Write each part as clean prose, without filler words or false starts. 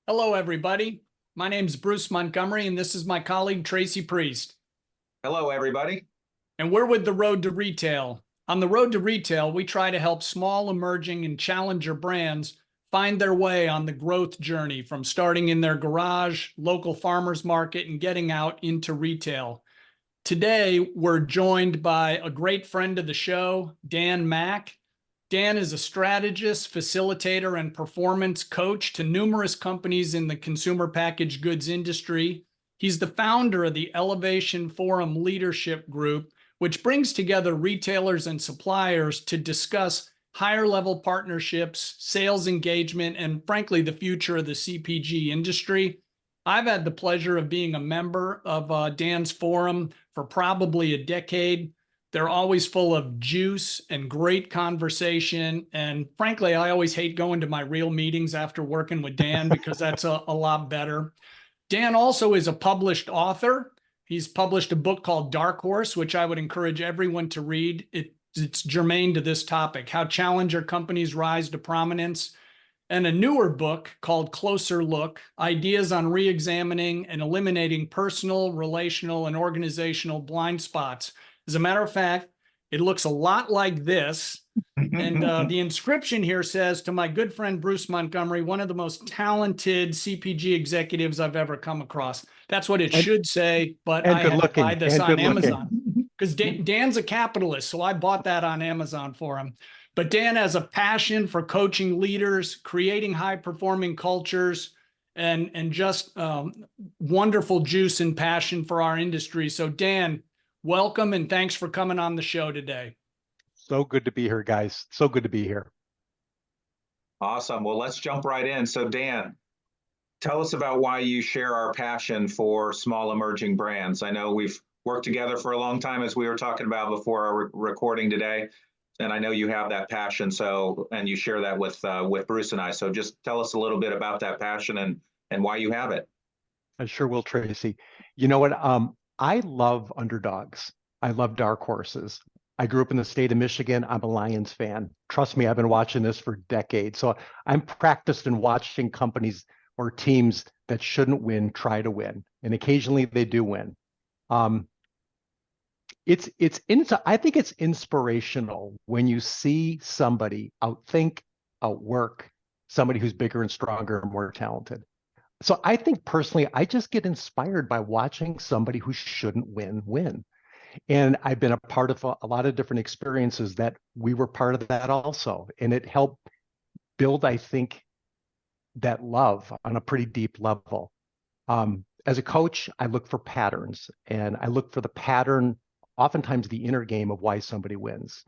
Hello, everybody. My name's Bruce Montgomery, and this is my colleague, Tracy Priest. Hello, everybody. And we're with The Road to Retail. On The Road to Retail, we try to help small, emerging, and challenger brands find their way on the growth journey from starting in their garage, local farmers market, and getting out into retail. Today, we're joined by a great friend of the show, Dan Mack. Dan is a strategist, facilitator, and performance coach to numerous companies in the consumer packaged goods industry. He's the founder of the Elevation Forum Leadership Group, which brings together retailers and suppliers to discuss higher level partnerships, sales engagement, and frankly, the future of the CPG industry. I've had the pleasure of being a member of Dan's forum for probably a decade. They're always full of juice and great conversation. And frankly, I always hate going to my real meetings after working with Dan because that's a lot better. Dan also is a published author. He's published a book called Dark Horse, which I would encourage everyone to read. It's germane to this topic, how challenger companies rise to prominence, and a newer book called Closer Look, Ideas on Re-examining and Eliminating Personal, Relational, and Organizational Blind Spots. As a matter of fact, it looks a lot like this. And the inscription here says, to my good friend Bruce Montgomery, one of the most talented CPG executives I've ever come across. That's what it should say, but I had to buy this on Amazon because Dan's a capitalist, so I bought that on Amazon for him. But Dan has a passion for coaching leaders, creating high-performing cultures, and just wonderful juice and passion for our industry. So Dan, welcome, and thanks for coming on the show today. So good to be here, guys. So good to be here. Awesome. Well, let's jump right in. So Dan, tell us about why you share our passion for small emerging brands. I know we've worked together for a long time, as we were talking about before our recording today. And I know you have that passion, and you share that with Bruce and I. So just tell us a little bit about that passion and why you have it. I sure will, Tracy. You know what? I love underdogs. I love dark horses. I grew up in the state of Michigan. I'm a Lions fan. Trust me, I've been watching this for decades. So I'm practiced in watching companies or teams that shouldn't win try to win, and occasionally they do win. I think it's inspirational when you see somebody outthink, outwork somebody who's bigger and stronger and more talented. So I think personally, I just get inspired by watching somebody who shouldn't win. And I've been a part of a lot of different experiences that we were part of that also. And it helped build, I think, that love on a pretty deep level. As a coach, I look for patterns, and I look for the pattern, oftentimes the inner game of why somebody wins.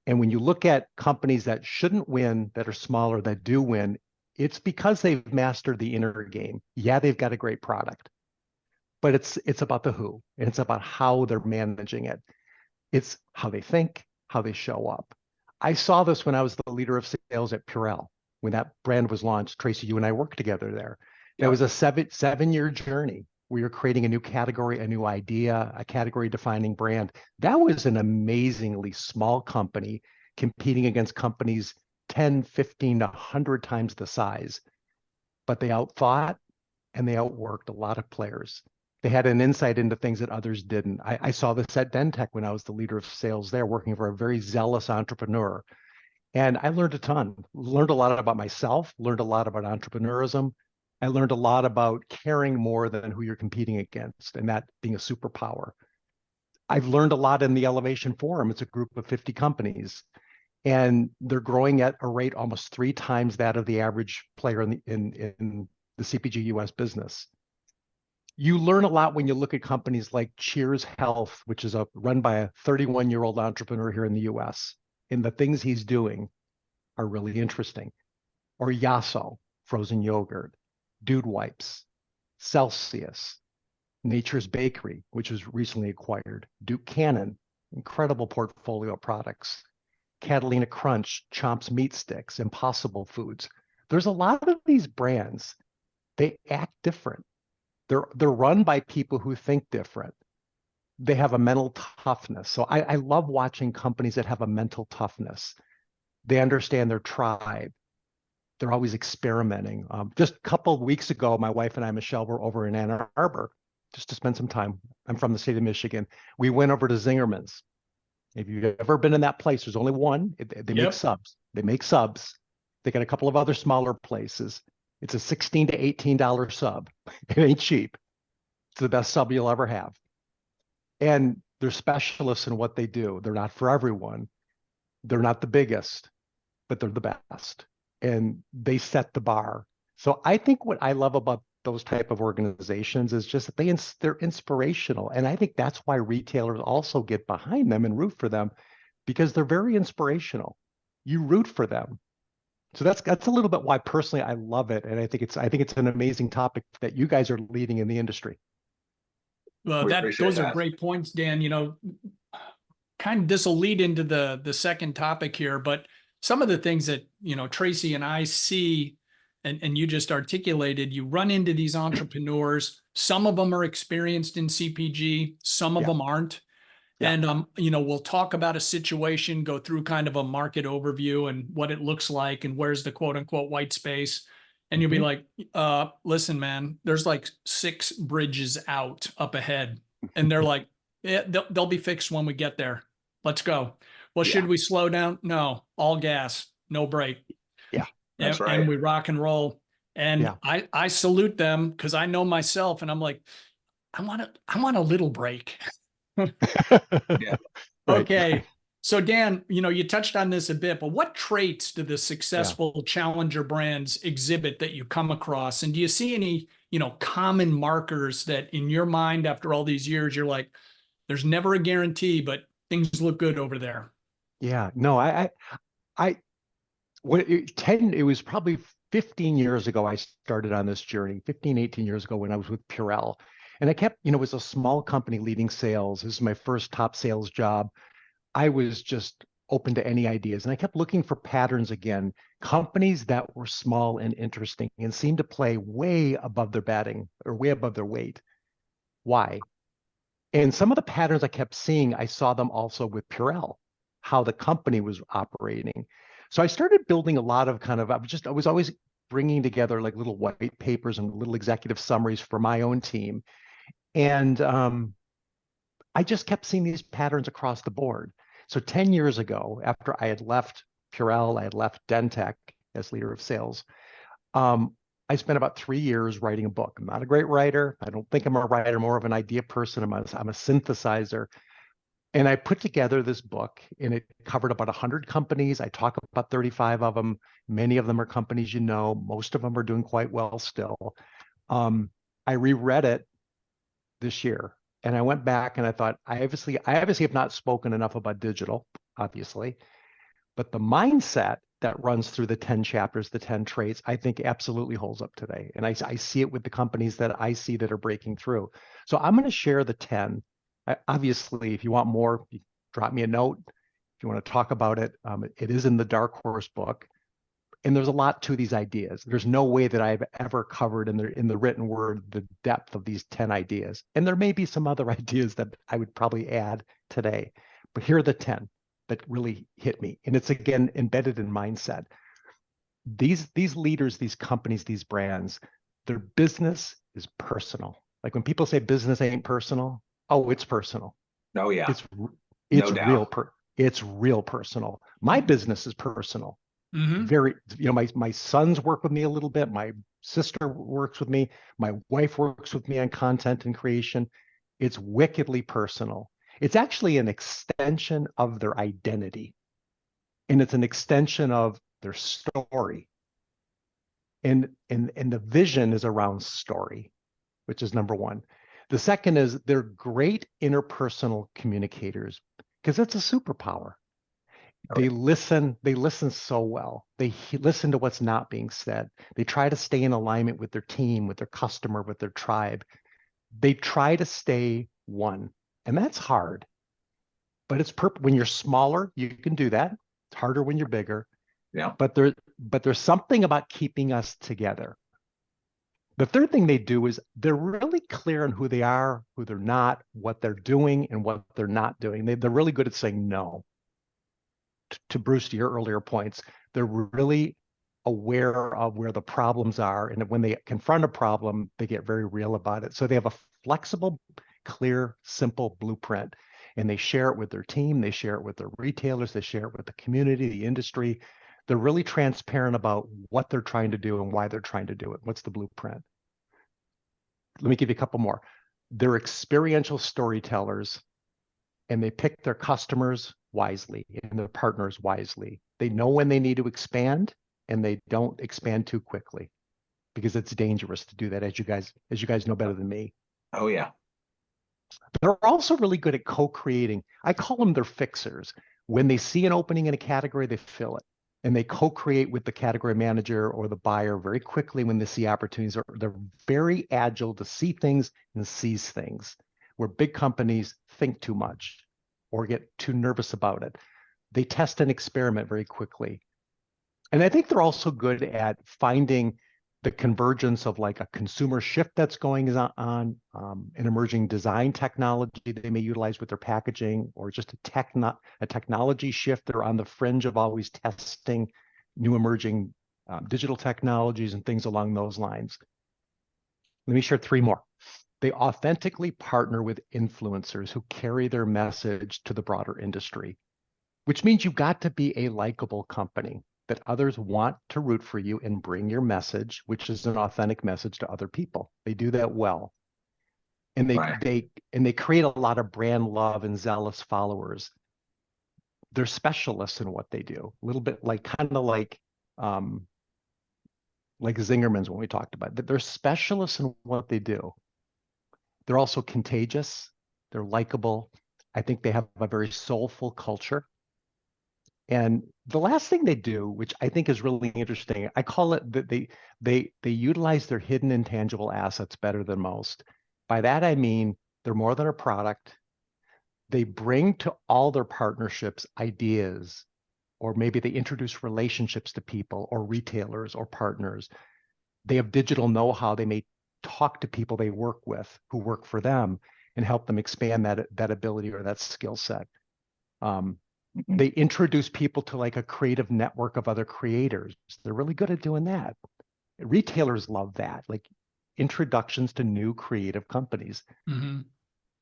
And when you look at companies that shouldn't win, that are smaller, that do win, it's because they've mastered the inner game. Yeah, they've got a great product, but it's about the who, and it's about how they're managing it. It's how they think, how they show up. I saw this when I was the leader of sales at Purell. When that brand was launched, Tracy, you and I worked together there. That was a seven-year journey. We were creating a new category, a new idea, a category-defining brand. That was an amazingly small company competing against companies 10, 15, 100 times the size. But they outthought and they outworked a lot of players. They had an insight into things that others didn't. I saw this at Dentech when I was the leader of sales there, working for a very zealous entrepreneur. And I learned a ton, learned a lot about myself, learned a lot about entrepreneurism. I learned a lot about caring more than who you're competing against, and that being a superpower. I've learned a lot in the Elevation Forum. It's a group of 50 companies, and they're growing at a rate almost 3 times that of the average player in the CPG US business. You learn a lot when you look at companies like Cheers Health, which is run by a 31-year-old entrepreneur here in the US. And the things he's doing are really interesting. Or Yasso, frozen yogurt, Dude Wipes, Celsius, Nature's Bakery, which was recently acquired, Duke Cannon, incredible portfolio of products, Catalina Crunch, Chomp's Meat Sticks, Impossible Foods. There's a lot of these brands, they act different. They're run by people who think different. They have a mental toughness. So I love watching companies that have a mental toughness. They understand their tribe. They're always experimenting. Just a couple of weeks ago, my wife and I, Michelle, were over in Ann Arbor just to spend some time. I'm from the state of Michigan. We went over to Zingerman's. If you've ever been in that place, there's only one. They make Yep. subs. They make subs. They got a couple of other smaller places. It's a $16 to $18 sub. It ain't cheap. It's the best sub you'll ever have. And they're specialists in what they do. They're not for everyone. They're not the biggest, but they're the best. And they set the bar. So I think what I love about those type of organizations is just that they're inspirational. And I think that's why retailers also get behind them and root for them, because they're very inspirational. You root for them. So that's a little bit why personally I love it. And I think it's an amazing topic that you guys are leading in the industry. Those are great points, Dan. You know, kind of this will lead into the second topic here, but some of the things that, you know, Tracy and I see, and you just articulated, you run into these entrepreneurs. Some of them are experienced in CPG, some of them aren't. Yeah. And, you know, we'll talk about a situation, go through kind of a market overview and what it looks like and where's the quote unquote white space. And you'll be like, listen, man, there's like 6 bridges out up ahead. And they're like, yeah, they'll be fixed when we get there. Let's go. Well, should we slow down? No, all gas, no brake. Yeah, that's right. And we rock and roll. And I salute them because I know myself, and I'm like, I want a little break. Yeah. Okay. So Dan, you know, you touched on this a bit, but what traits do the successful challenger brands exhibit that you come across? And do you see any, you know, common markers that in your mind after all these years, you're like, there's never a guarantee, but things look good over there? Yeah, no, it was probably 15 years ago I started on this journey, 15, 18 years ago when I was with Purell. And I kept, you know, it was a small company leading sales. This is my first top sales job. I was just open to any ideas. And I kept looking for patterns again, companies that were small and interesting and seemed to play way above their batting or way above their weight. Why? And some of the patterns I kept seeing, I saw them also with Purell, how the company was operating. So I started building a lot of I was always bringing together like little white papers and little executive summaries for my own team. And I just kept seeing these patterns across the board. So 10 years ago, after I had left Purell, I had left Dentech as leader of sales. I spent about 3 years writing a book. I'm not a great writer. I don't think I'm a writer, more of an idea person. I'm a synthesizer. And I put together this book, and it covered about 100 companies. I talk about 35 of them. Many of them are companies you know. Most of them are doing quite well still. I reread it this year, and I went back and I thought, I obviously have not spoken enough about digital, obviously, but the mindset that runs through the 10 chapters, the 10 traits, I think absolutely holds up today. And I see it with the companies that I see that are breaking through. So I'm going to share the 10. Obviously, if you want more, you drop me a note. If you want to talk about it, it is in the Dark Horse book. And there's a lot to these ideas. There's no way that I've ever covered in the written word the depth of these 10 ideas. And there may be some other ideas that I would probably add today. But here are the 10 that really hit me. And it's, again, embedded in mindset. These leaders, these companies, these brands, their business is personal. Like when people say business ain't personal, oh, it's personal. Oh, yeah. It's No doubt. It's real personal. My business is personal. Mm-hmm. Very, you know, my sons work with me a little bit. My sister works with me. My wife works with me on content and creation. It's wickedly personal. It's actually an extension of their identity. And it's an extension of their story. And the vision is around story, which is number one. The second is they're great interpersonal communicators because it's a superpower. They listen so well. They listen to what's not being said. They try to stay in alignment with their team, with their customer, with their tribe. They try to stay one. And that's hard. But it's when you're smaller, you can do that. It's harder when you're bigger. Yeah. But there's something about keeping us together. The third thing they do is they're really clear on who they are, who they're not, what they're doing, and what they're not doing. They're really good at saying no. To Bruce, to your earlier points, they're really aware of where the problems are. And when they confront a problem, they get very real about it. So they have a flexible, clear, simple blueprint, and they share it with their team. They share it with their retailers. They share it with the community, the industry. They're really transparent about what they're trying to do and why they're trying to do it. What's the blueprint? Let me give you a couple more. They're experiential storytellers, and they pick their customers wisely and their partners wisely. They know when they need to expand, and they don't expand too quickly because it's dangerous to do that, as you guys know better than me. Oh yeah. They're also really good at co-creating. I call them their fixers. When they see an opening in a category, they fill it. And they co-create with the category manager or the buyer very quickly when they see opportunities. They're very agile to see things and seize things, where big companies think too much or get too nervous about it. They test and experiment very quickly. And I think they're also good at finding the convergence of like a consumer shift that's going on, an emerging design technology they may utilize with their packaging, or just a technology shift. They're on the fringe of always testing new emerging digital technologies and things along those lines. Let me share three more. They authentically partner with influencers who carry their message to the broader industry, which means you've got to be a likable company that others want to root for you and bring your message, which is an authentic message, to other people. They do that well. And they create a lot of brand love and zealous followers. They're specialists in what they do. A little bit like like Zingerman's when we talked about it. They're specialists in what they do. They're also contagious. They're likable. I think they have a very soulful culture. And the last thing they do, which I think is really interesting, I call it that they utilize their hidden intangible assets better than most. By that I mean they're more than a product. They bring to all their partnerships ideas, or maybe they introduce relationships to people or retailers or partners. They have digital know-how. They may talk to people they work with who work for them and help them expand that ability or that skill set. They introduce people to like a creative network of other creators. They're really good at doing that. Retailers love that, like introductions to new creative companies. Mm-hmm.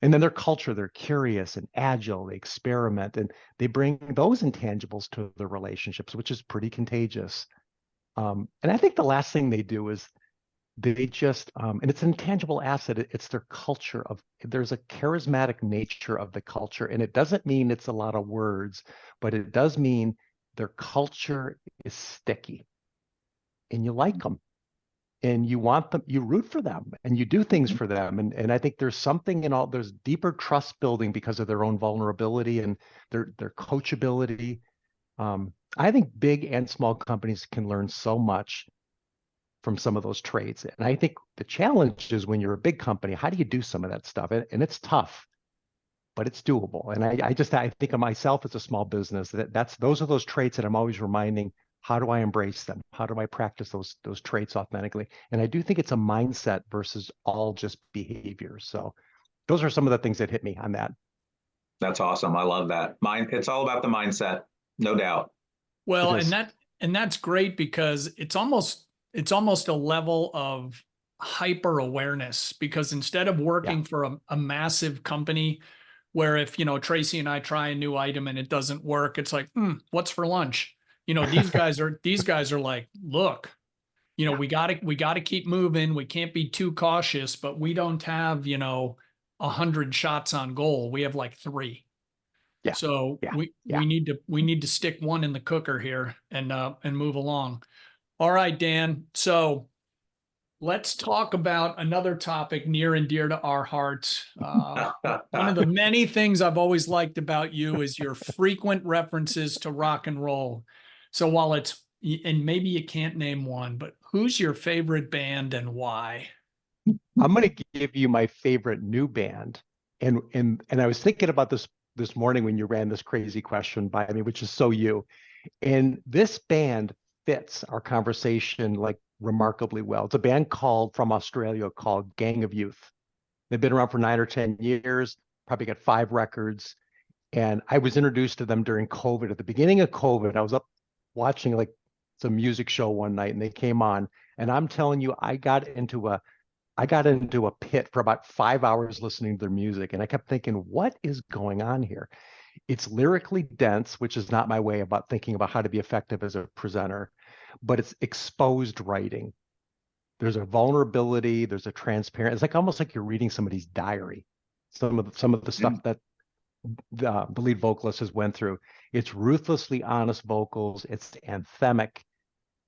And then their culture, they're curious and agile, they experiment, and they bring those intangibles to their relationships, which is pretty contagious. And I think the last thing they do is they just, and it's an intangible asset, it's their culture there's a charismatic nature of the culture. And it doesn't mean it's a lot of words, but it does mean their culture is sticky and you like them and you want them, you root for them and you do things for them. And I think there's something there's deeper trust building because of their own vulnerability and their coachability. I think big and small companies can learn so much from some of those traits. And I think the challenge is when you're a big company, how do you do some of that stuff? And it's tough, but it's doable. And I think of myself as a small business, those are those traits that I'm always reminding, how do I embrace them? How do I practice those traits authentically? And I do think it's a mindset versus all just behavior. So those are some of the things that hit me on that. That's awesome. I love that. It's all about the mindset, no doubt. Well, and that's great because it's almost a level of hyper awareness, because instead of working for a massive company where if, Tracy and I try a new item and it doesn't work, it's like, what's for lunch? These guys are like, look, we gotta keep moving. We can't be too cautious, but we don't have, 100 shots on goal. We have like 3. Yeah. So we need to stick one in the cooker here and move along. All right, Dan. So let's talk about another topic near and dear to our hearts. One of the many things I've always liked about you is your frequent references to rock and roll. So and maybe you can't name one, but who's your favorite band and why? I'm going to give you my favorite new band. And I was thinking about this morning when you ran this crazy question by me, which is so you. And this band fits our conversation like remarkably well. It's a band from Australia called Gang of Youth. They've been around for 9 or 10 years, probably got 5 records. And I was introduced to them during COVID. At the beginning of COVID, I was up watching like some music show one night and they came on, and I'm telling you, I got into a pit for about 5 hours listening to their music. And I kept thinking, what is going on here? It's lyrically dense, which is not my way about thinking about how to be effective as a presenter, but it's exposed writing. There's a vulnerability, there's a transparent, it's like almost like you're reading somebody's diary. Some of the stuff that the lead vocalist has went through. It's ruthlessly honest vocals, it's anthemic,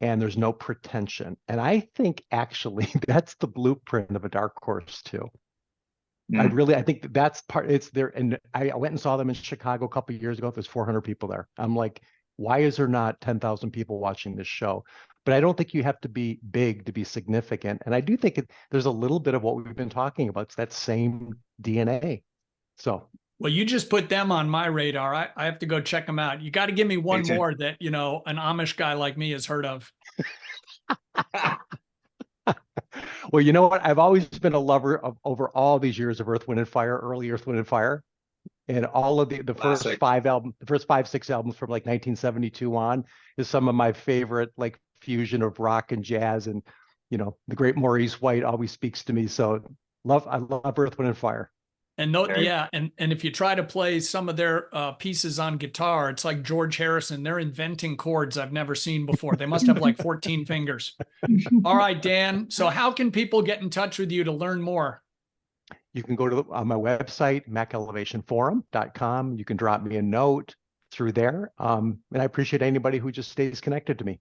and there's no pretension. And I think actually that's the blueprint of a dark horse too. I think that's part, it's there. And I went and saw them in Chicago a couple of years ago. There's 400 people there. I'm like, why is there not 10,000 people watching this show? But I don't think you have to be big to be significant. And I do think there's a little bit of what we've been talking about. It's that same DNA. So. Well, you just put them on my radar. I have to go check them out. You got to give me one more that, you know, an Amish guy like me has heard of. Well, you know what? I've always been a lover of, over all these years of Earth, Wind and Fire, early Earth, Wind and Fire, and all of the first five, 6 albums from like 1972 on is some of my favorite, like fusion of rock and jazz. And, you know, the great Maurice White always speaks to me. So I love Earth, Wind and Fire. And and if you try to play some of their pieces on guitar, it's like George Harrison. They're inventing chords I've never seen before. They must have like 14 fingers. All right, Dan. So how can people get in touch with you to learn more? You can go to my website, mackelevationforum.com. You can drop me a note through there. And I appreciate anybody who just stays connected to me.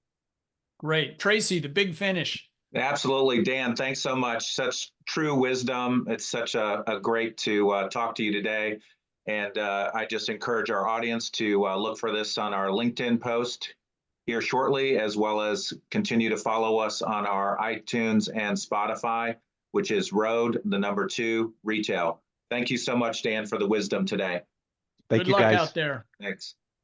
Great. Tracy, the big finish. Absolutely, Dan. Thanks so much. Such true wisdom. It's such a great to talk to you today. And I just encourage our audience to look for this on our LinkedIn post here shortly, as well as continue to follow us on our iTunes and Spotify, which is Road, the number 2, Retail. Thank you so much, Dan, for the wisdom today. Thank you, guys. Good luck out there. Thanks.